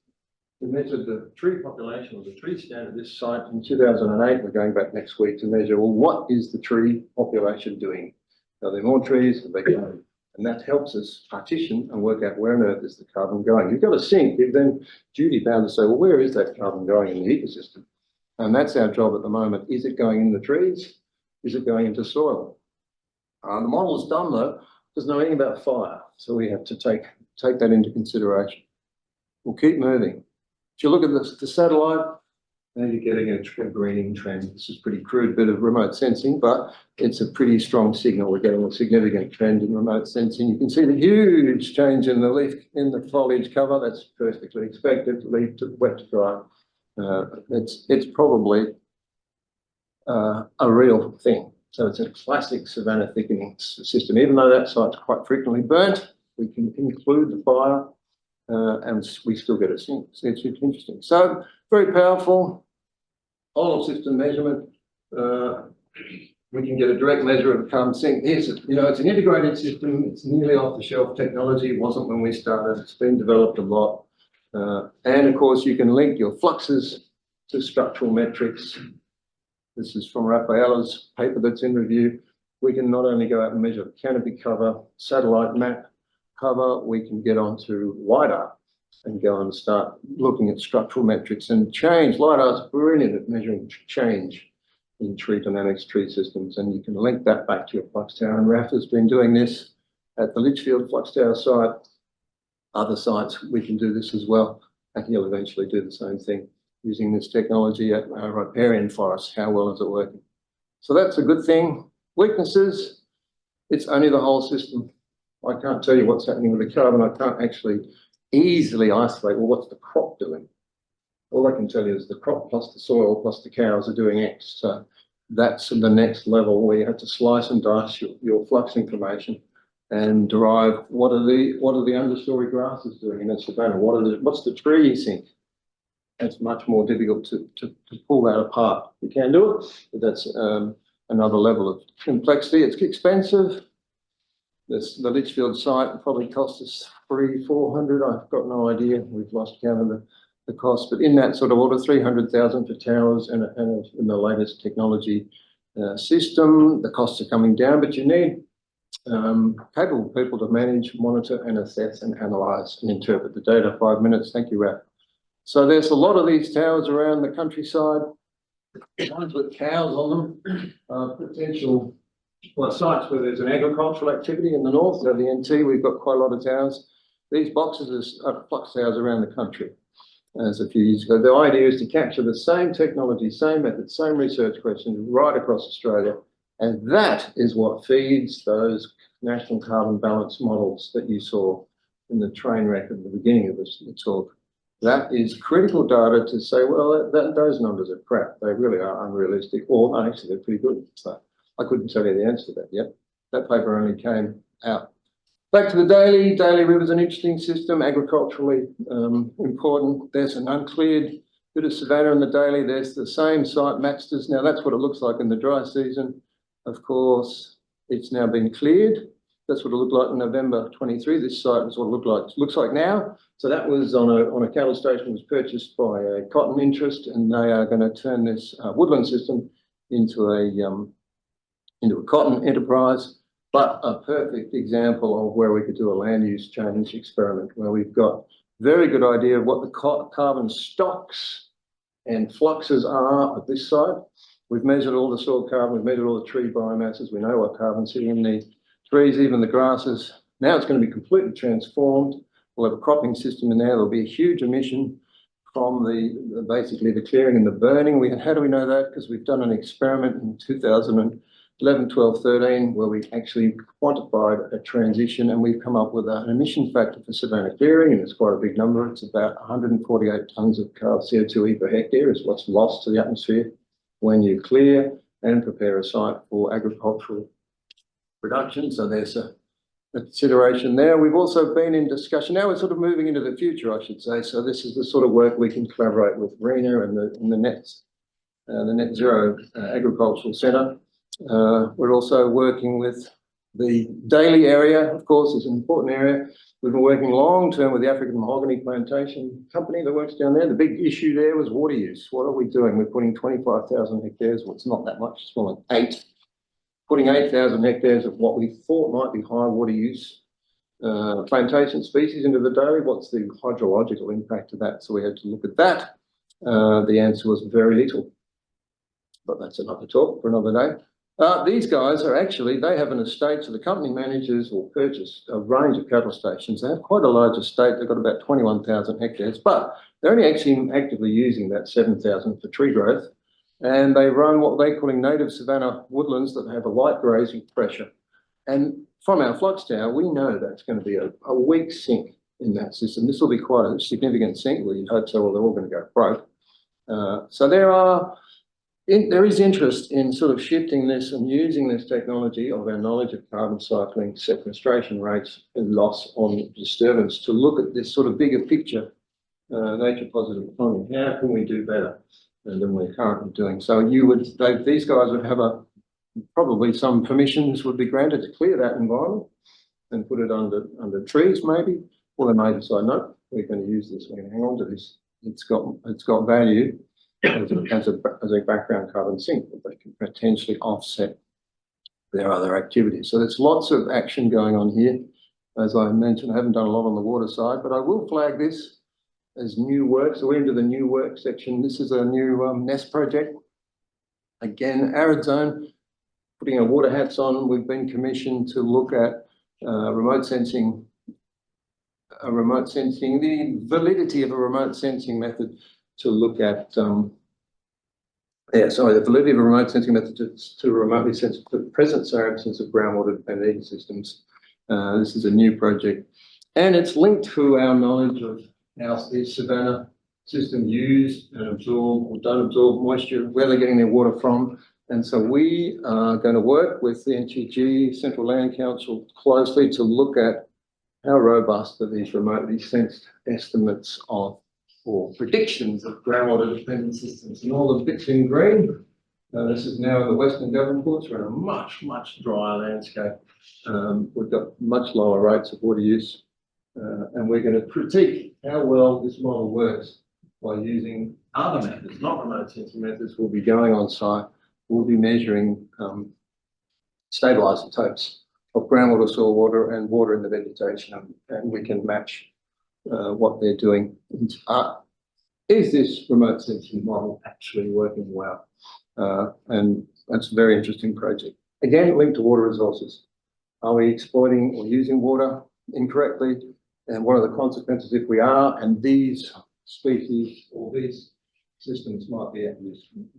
We measured the tree population or the tree stand at this site in 2008. We're going back next week to measure, well, what is the tree population doing? Are there more trees? Are they going? And that helps us partition and work out where on earth is the carbon going. You've got to sink. You're then duty bound to say, well, where is that carbon going in the ecosystem? And that's our job at the moment. Is it going in the trees? Is it going into soil? The model is done though. Doesn't know anything about fire. So we have to take that into consideration. We'll keep moving. If you look at the satellite, now you're getting a greening trend. This is a pretty crude bit of remote sensing, but it's a pretty strong signal. We're getting a significant trend in remote sensing. You can see the huge change in the leaf, in the foliage cover. That's perfectly expected, leaf to wet to dry. It's probably a real thing. So it's a classic savanna thickening system. Even though that site's quite frequently burnt, we can include the fire and we still get a sink. So it's interesting. So very powerful whole system measurement. We can get a direct measure of the carbon sink. It's an integrated system. It's nearly off-the-shelf technology. It wasn't when we started. It's been developed a lot. And of course, you can link your fluxes to structural metrics. This is from Rafaela's paper that's in review. We can not only go out and measure the canopy cover, satellite map cover, we can get onto LiDAR and go and start looking at structural metrics and change. LiDAR's brilliant at measuring change in tree dynamics, tree systems, and you can link that back to your flux tower. And RAF has been doing this at the Litchfield flux tower site. Other sites, we can do this as well. And he'll eventually do the same thing using this technology at our riparian forest. How well is it working? So that's a good thing. Weaknesses, it's only the whole system. I can't tell you what's happening with the carbon. I can't actually easily isolate, well, what's the crop doing? all I can tell you is the crop plus the soil plus the cows are doing X. So that's the next level where you have to slice and dice your flux information and derive what are the understory grasses doing in a savanna? What's the tree sink? It's much more difficult to pull that apart. You can do it, but that's another level of complexity. It's expensive. The Litchfield site probably cost us $300-400. I've got no idea. We've lost count of the cost, but in that sort of order, 300,000 for towers and in the latest technology system. The costs are coming down, but you need capable people to manage, monitor, and assess and analyse and interpret the data. 5 minutes. Thank you, Raf. So there's a lot of these towers around the countryside, ones with cows on them, potential sites where there's an agricultural activity in the north. So the NT, we've got quite a lot of towers. These boxes are flux towers around the country. As a few years ago, the idea is to capture the same technology, same method, same research questions right across Australia. And that is what feeds those national carbon balance models that you saw in the train wreck at the beginning of this talk. That is critical data to say, well, those numbers are crap. They really are unrealistic, or actually they're pretty good. So I couldn't tell you the answer to that yet. That paper only came out. Back to the Daly. Daly River is an interesting system, agriculturally important. There's an uncleared bit of savanna in the Daly. There's the same site, Maxters. Now that's what it looks like in the dry season. Of course, it's now been cleared. That's what it looked like in November 23. This site is what it looks like now. So that was on a cattle station, was purchased by a cotton interest, and they are going to turn this woodland system into a cotton enterprise. But a perfect example of where we could do a land use change experiment, where we've got very good idea of what the carbon stocks and fluxes are at this site. We've measured all the soil carbon, we've measured all the tree biomasses, we know what carbon's sitting in the trees, even the grasses. Now it's going to be completely transformed. We'll have a cropping system in there. There'll be a huge emission from basically the clearing and the burning. How do we know that? Because we've done an experiment in 2011, 12, 13, where we actually quantified a transition, and we've come up with an emission factor for savanna clearing, and it's quite a big number. It's about 148 tonnes of CO2e per hectare is what's lost to the atmosphere when you clear and prepare a site for agricultural production. So there's a consideration there. We've also been in discussion. Now we're sort of moving into the future, I should say. So this is the sort of work we can collaborate with RENA and the Net Zero Agricultural Centre. We're also working with the Daly area, of course, is an important area. We've been working long-term with the African Mahogany Plantation Company that works down there. The big issue there was water use. What are we doing? We're putting 25,000 hectares, well, it's not that much, it's more like 8. Putting 8,000 hectares of what we thought might be high water use plantation species into the Daly. What's the hydrological impact of that? So we had to look at that. The answer was very little, but that's another talk for another day. These guys are actually, they have an estate, so the company manages or purchase a range of cattle stations. They have quite a large estate. They've got about 21,000 hectares, but they're only actually actively using that 7,000 for tree growth. And they run what they're calling native savanna woodlands that have a light grazing pressure. And from our flux tower, we know that's going to be a weak sink in that system. This will be quite a significant sink. Well, you'd hope so, or they're all going to go broke. So there is interest in sort of shifting this and using this technology of our knowledge of carbon cycling, sequestration rates, and loss on disturbance to look at this sort of bigger picture, nature positive economy. How can we do better than we're currently doing? So these guys would have probably some permissions would be granted to clear that environment and put it under trees maybe, or they may decide, no, we're going to use this, we're going to hang on to this. It's got value as a background carbon sink that they can potentially offset their other activities. So there's lots of action going on here. As I mentioned, I haven't done a lot on the water side, but I will flag this as new work. So we're into the new work section. This is a new NEST project. Again, arid zone, putting our water hats on. We've been commissioned to look at remote sensing, the validity of a remote sensing method to look at, the validity of a remote sensing method to remotely sense the presence or absence of groundwater and ecosystems. This is a new project, and it's linked to our knowledge of our savanna system use and absorb or don't absorb moisture, where they're getting their water from. And so we are going to work with the NTG, Central Land Council, closely to look at how robust are these remotely sensed estimates of or predictions of groundwater dependent systems. And all the bits in green, this is now in the Western Govan Ports. We're in a much, much drier landscape. We've got much lower rates of water use. And we're going to critique how well this model works by using other methods, not remote sensing methods. We'll be going on site. We'll be measuring stable isotopes of groundwater, soil water, and water in the vegetation, and we can match what they're doing. Is this remote sensing model actually working well? And that's a very interesting project. Again, linked to water resources. Are we exploiting or using water incorrectly? And what are the consequences if we are? And these species or these systems might be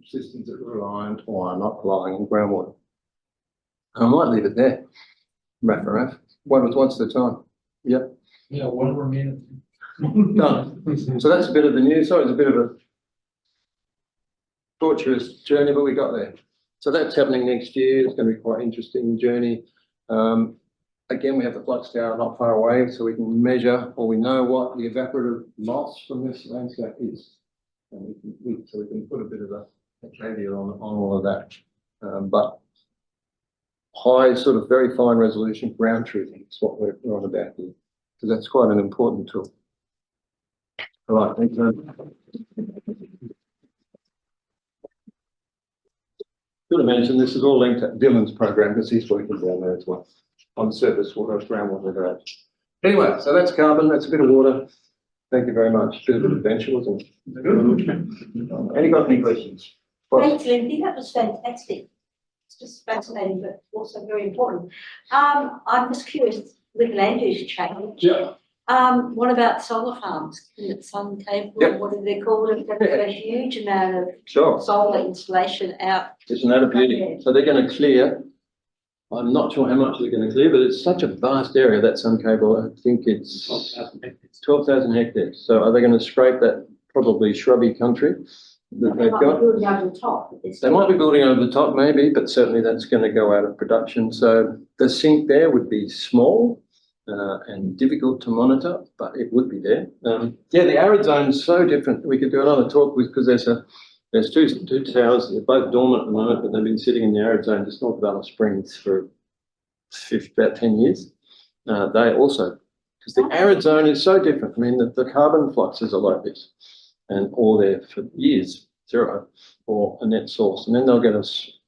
systems that are reliant or are not relying on groundwater. I might leave it there. Raff. What's the time? Yep. Yeah, 1 more minute. Done. So that's a bit of the news. Sorry, it's a bit of a torturous journey, but we got there. So that's happening next year. It's going to be quite an interesting journey. Again, we have the flux tower not far away, so we can measure, or we know what the evaporative loss from this landscape is. And we can put a bit of a caveat on all of that. But high, sort of very fine resolution ground truthing is what we're on about here. So that's quite an important tool. All right, thanks. Should have mentioned this is all linked to Dylan's program because he's working down there as well on surface water, groundwater drainage. Anyway, so that's carbon, that's a bit of water. Thank you very much. Bit of an adventure, wasn't it? Any got any questions? Thanks, Lindsay. That was fantastic. It's just fascinating, but also very important. I'm just curious with land use change. Yeah. What about solar farms? Sun cable, Yep. what do they call it? They've got a huge amount of Sure. solar installation out. Isn't that a beauty? So they're going to clear. I'm not sure how much they're going to clear, but it's such a vast area, that sun cable. I think it's 12,000 hectares. So are they going to scrape that probably shrubby country that they've got? Building over the top. They might be building over the top maybe, but certainly that's going to go out of production. So the sink there would be small and difficult to monitor, but it would be there. Yeah, the arid zone is so different. We could do another talk because there's two towers. They're both dormant at the moment, but they've been sitting in the arid zone just north of Alice Springs for about 10 years. They also, because the arid zone is so different. I mean, the carbon fluxes are like this, or they're for years, zero, or a net source. And then they'll get a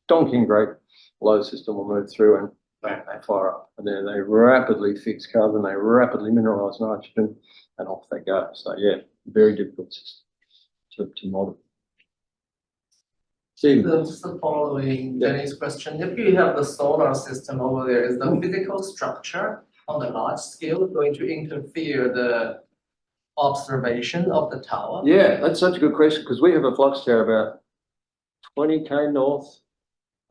stonking great low system will move through and bang, they fire up. And then they rapidly fix carbon, they rapidly mineralise nitrogen, and off they go. So yeah, very difficult system to model. So just following Jenny's question, if you have the solar system over there, is the physical structure on the large scale going to interfere the observation of the tower? Yeah, that's such a good question because we have a flux tower about 20k north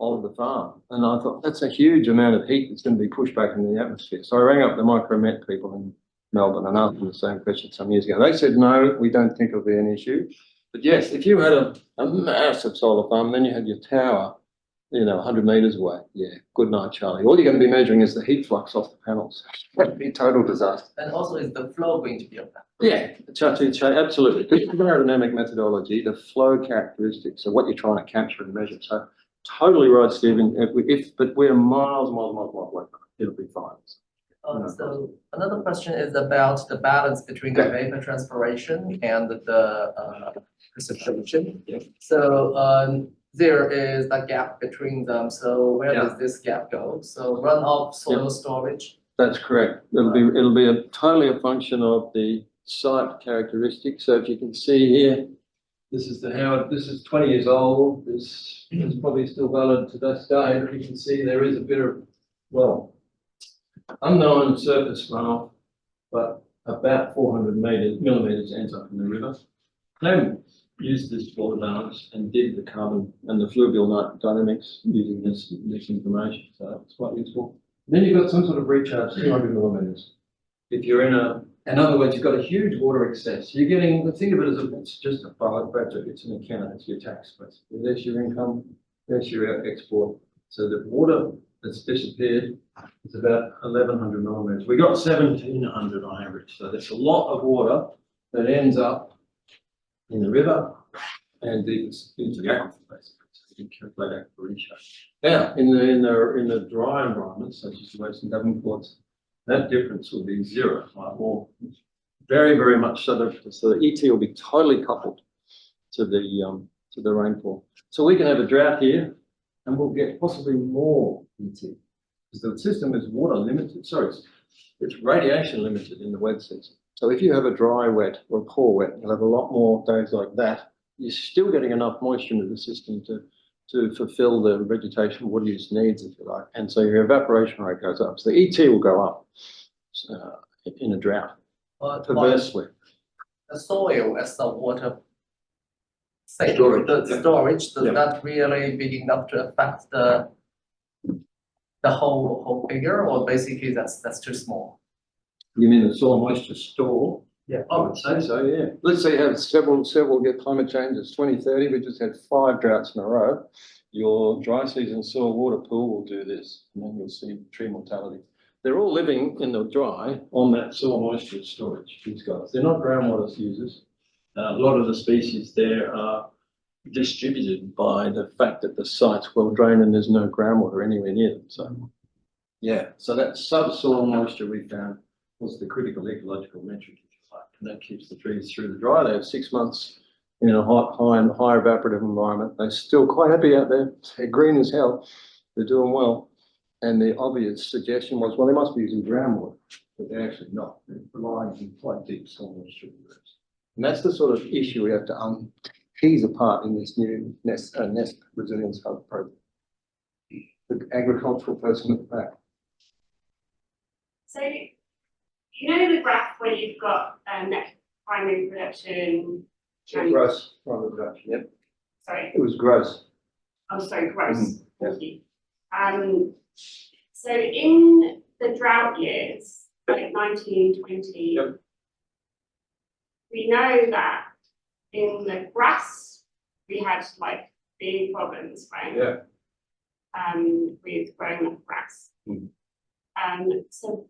of the farm. And I thought that's a huge amount of heat that's going to be pushed back into the atmosphere. So I rang up the micromet people in Melbourne and asked them the same question some years ago. They said, no, we don't think it'll be an issue. But yes, if you had a massive solar farm, then you had your tower, 100 metres away. Yeah, good night, Charlie. All you're going to be measuring is the heat flux off the panels. That'd be a total disaster. And also, is the flow going to be of that? Yeah, absolutely. Because with aerodynamic methodology, the flow characteristics are what you're trying to capture and measure. So totally right, Stephen. But we're miles away from it. It'll be fine. So another question is about the balance between the vapor transpiration and the precipitation. Yeah. So there is a gap between them. So where does this gap go? So runoff soil storage. That's correct. It'll be totally a function of the site characteristics. So if you can see here, this is this is 20 years old. This is probably still valid to this day. But you can see there is a bit of, unknown surface runoff, but about 400 millimetres ends up in the river. Clem used this for dance and did the carbon and the fluvial dynamics using this information. So it's quite useful. Then you've got some sort of recharge, 200 millimetres. If you're in a In other words, you've got a huge water excess. You're getting, think of it as it's just a pilot budget, it's an account, it's your tax, basically. There's your income, there's your export. So the water that's disappeared is about 1,100 millimetres. We got 1,700 on average. So there's a lot of water that ends up in the river and into the aquifer, basically. So you can calculate aquifer ratio. Now, in the dry environments, such as the Western Government ports, that difference will be zero, right? Or very, very much so. The ET will be totally coupled to the rainfall. So we can have a drought here, and we'll get possibly more ET because the system is water limited. Sorry, it's radiation limited in the wet season. So if you have a dry wet or a poor wet, you'll have a lot more days like that. You're still getting enough moisture into the system to fulfill the vegetation water use needs, if you like. And so your evaporation rate goes up. So the ET will go up in a drought, perversely. The soil as the water Storage, the storage, does that really big enough to affect the whole figure, or basically that's too small? You mean the soil moisture store? Yeah. I would say so, yeah. Let's say you have several get climate change. It's 2030. We just had 5 droughts in a row. Your dry season soil water pool will do this, and then you'll see tree mortality. They're all living in the dry on that soil moisture storage, these guys. They're not groundwater users. A lot of the species there are distributed by the fact that the site's well drained and there's no groundwater anywhere near them. So, yeah, so that subsoil moisture we found was the critical ecological metric, if you like, and that keeps the trees through the dry. They have 6 months in a high evaporative environment. They're still quite happy out there. They're green as hell. They're doing well. And the obvious suggestion was, well, they must be using groundwater, but they're actually not. They're relying on quite deep soil moisture. And that's the sort of issue we have to tease apart in this new nest resilience hub program. The agricultural person at the back. So, you know the graph where you've got net primary production. Gross primary production, yep. Sorry. It was gross. Oh, sorry, gross. Yes. Thank you. So in the drought years, like 1920, Yep. we know that in the grass we had like big problems, right? Yeah. With growing up grass. Mm. So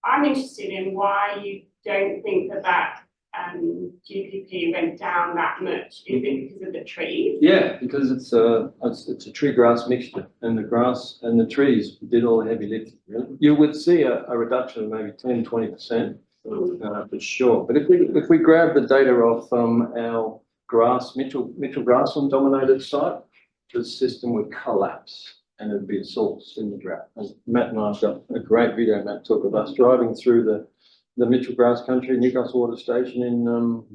I'm interested in why you don't think that GPP went down that much. Is it because of the trees? Yeah, because it's a tree grass mixture, and the grass and the trees did all the heavy lifting. Really, you would see a reduction of maybe 10–20% for sure. But if we grab the data off our grass Mitchell grassland dominated site, the system would collapse and it would be a source in the drought. And Matt and I've got a great video, Matt, took of us driving through the Mitchell grass country, Newcastle Water Station in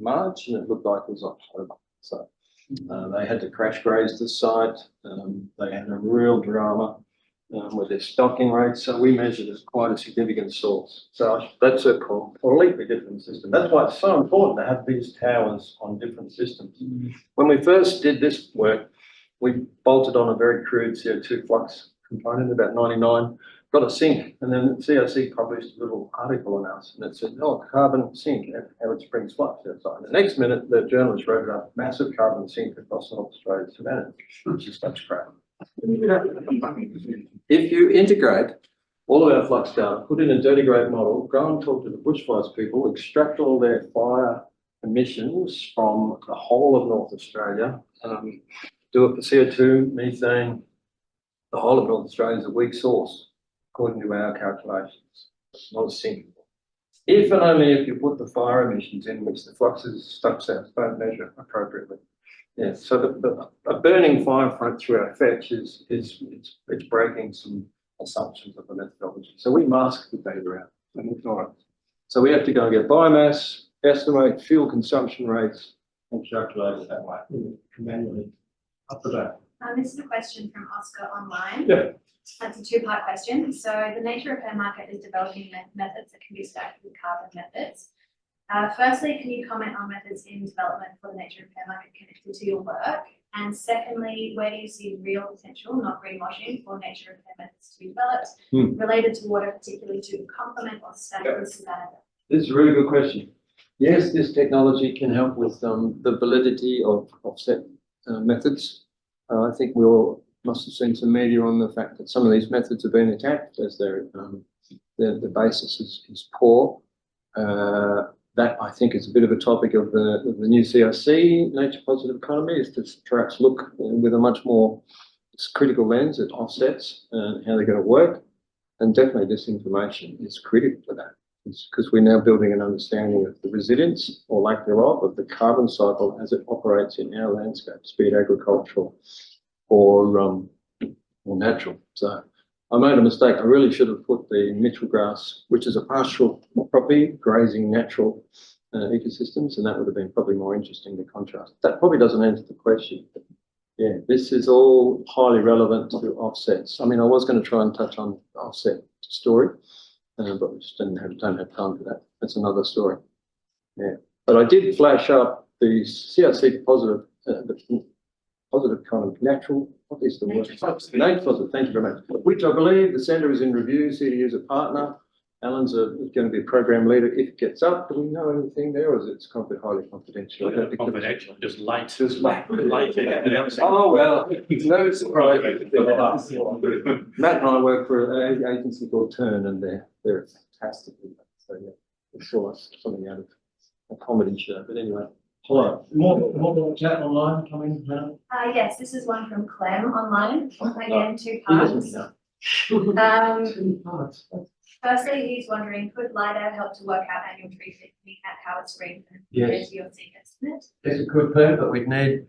March, and it looked like it was October. So they had to crash graze the site. They had a real drama with their stocking rates. So we measured as quite a significant source. So that's a completely different system. That's why it's so important to have these towers on different systems. When we first did this work, we bolted on a very crude CO2 flux component, about 99. Got a sink, and then CRC published a little article on us, and it said, "Oh, carbon sink, how it springs flux outside." The next minute, the journalist wrote about massive carbon sink across North Australia's savannah, which is such crap. If you integrate all of our flux data, put in a dirty grade model, go and talk to the bushfires people, extract all their fire emissions from the whole of North Australia, do it for CO2, methane. The whole of North Australia is a weak source, according to our calculations. It's not a sink. If and only if you put the fire emissions in which the fluxes stuck cells don't measure appropriately. Yeah, so a burning fire front through our fetch it's breaking some assumptions of the methodology. So we mask the data out and ignore it. So we have to go and get biomass, estimate fuel consumption rates, and calculate it that way manually. Up to that. This is a question from Oscar online. Yeah. That's a two-part question. So the nature repair market is developing methods that can be stacked with carbon methods. Firstly, can you comment on methods in development for the nature repair market connected to your work? And secondly, where do you see real potential, not greenwashing, for nature repair methods to be developed related to water, particularly to complement or stack with savannah? This is a really good question. Yes, this technology can help with the validity of offset methods. I think we all must have seen some media on the fact that some of these methods have been attacked as the basis is poor. That I think is a bit of a topic of the new CRC, nature positive economy, is to perhaps look with a much more critical lens at offsets and how they're going to work. And definitely this information is critical for that. Because we're now building an understanding of the resilience or lack thereof of the carbon cycle as it operates in our landscapes, be it agricultural or natural. So I made a mistake. I really should have put the Mitchell grass, which is a pastoral property, grazing natural ecosystems, and that would have been probably more interesting to contrast. That probably doesn't answer the question. Yeah, this is all highly relevant to offsets. I mean, I was going to try and touch on the offset story, but we just don't have time for that. That's another story. Yeah, but I did flash up the CRC positive, positive kind of natural. What is the word? Nature positive. Thank you very much. Which I believe the centre is in review. CDU is a partner. Alan's going to be a program leader if it gets up. Do we know anything there, or is it highly confidential? Confidential, just light. Just light. Oh, well, no surprise. Matt and I work for an agency called Turn, and they're fantastic. So yeah, it's sort of something out of a comedy show. But anyway, hello. More chat online coming now. Yes, this is one from Clem online. Again, two He parts. doesn't know. Um, 2 parts. Firstly, he's wondering, could LiDAR help to work out annual tree thickning at Howard Spring compared to your seed estimate? Yes, it could be, but we'd need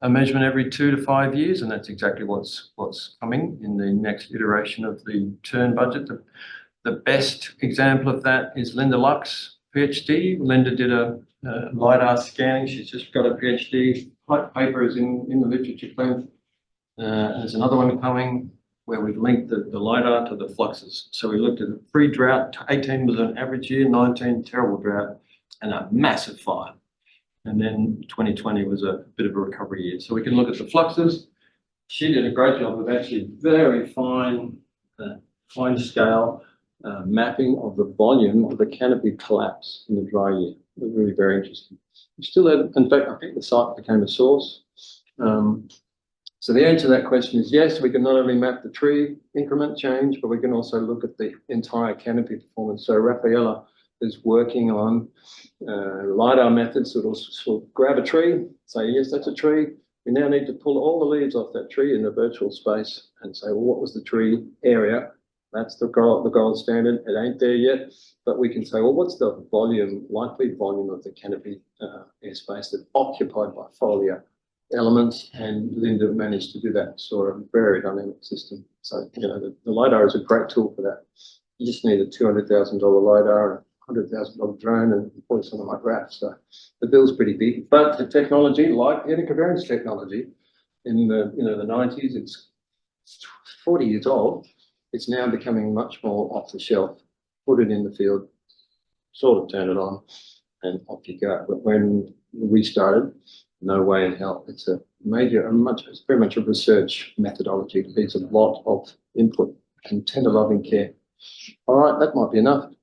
a measurement every 2 to 5 years, and that's exactly what's coming in the next iteration of the Turn budget. The best example of that is Linda Lux, PhD. Linda did a LiDAR scanning. She's just got a PhD. Paper is in the literature plan. There's another one coming where we've linked the LiDAR to the fluxes. So we looked at a pre-drought, 18 was an average year, 19 terrible drought, and a massive fire. And then 2020 was a bit of a recovery year. So we can look at the fluxes. She did a great job of actually very fine scale mapping of the volume of the canopy collapse in the dry year. It was really very interesting. We still had, in fact, I think the site became a source. So the answer to that question is yes, we can not only map the tree increment change, but we can also look at the entire canopy performance. So Rafaela is working on LiDAR methods that will sort of grab a tree, say, yes, that's a tree. We now need to pull all the leaves off that tree in a virtual space and say, well, what was the tree area? That's the gold standard. It ain't there yet, but we can say, well, what's the volume, likely volume of the canopy airspace that's occupied by foliar elements? And Linda managed to do that sort of very dynamic system. So, you know, the LiDAR is a great tool for that. You just need a $200,000 LiDAR and a $100,000 drone and probably something like that. So the bill's pretty big, but the technology, like genetic covariance technology in the, the 90s, it's 40 years old. It's now becoming much more off the shelf. Put it in the field, sort of turn it on, and off you go. But when we started, no way in hell. It's it's very much a research methodology. It needs a lot of input and tender loving care. All right, that might be enough. Do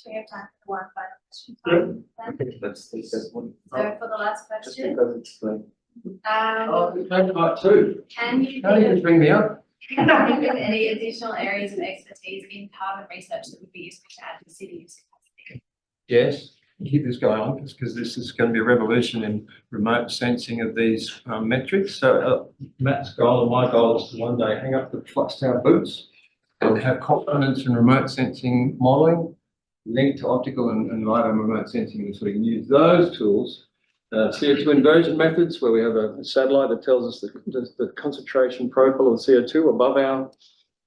we have time for one final question? Yeah. Okay, let's take that one. So for the last Just question, because it's like, We've had about 2. can you Can't even think bring me up. of any additional areas of expertise in carbon research that would be useful to add to the city's capacity? Yes, keep this going on because this is going to be a revolution in remote sensing of these metrics. So Matt's goal and my goal is to one day hang up the flux tower boots and have confidence in remote sensing modelling linked to optical and LiDAR remote sensing, and so we can use those tools. CO2 inversion methods, where we have a satellite that tells us the concentration profile of CO2 above our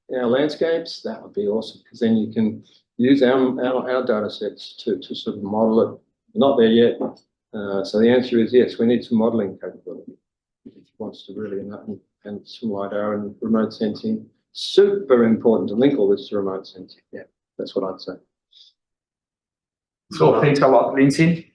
landscapes. That would be awesome, because then you can use our data sets to sort of model it. Not there yet. So the answer is yes, we need some modelling capability if it wants to really, and some LiDAR and remote sensing. Super important to link all this to remote sensing. Yeah, that's what I'd say. so thanks a lot, Lindsay.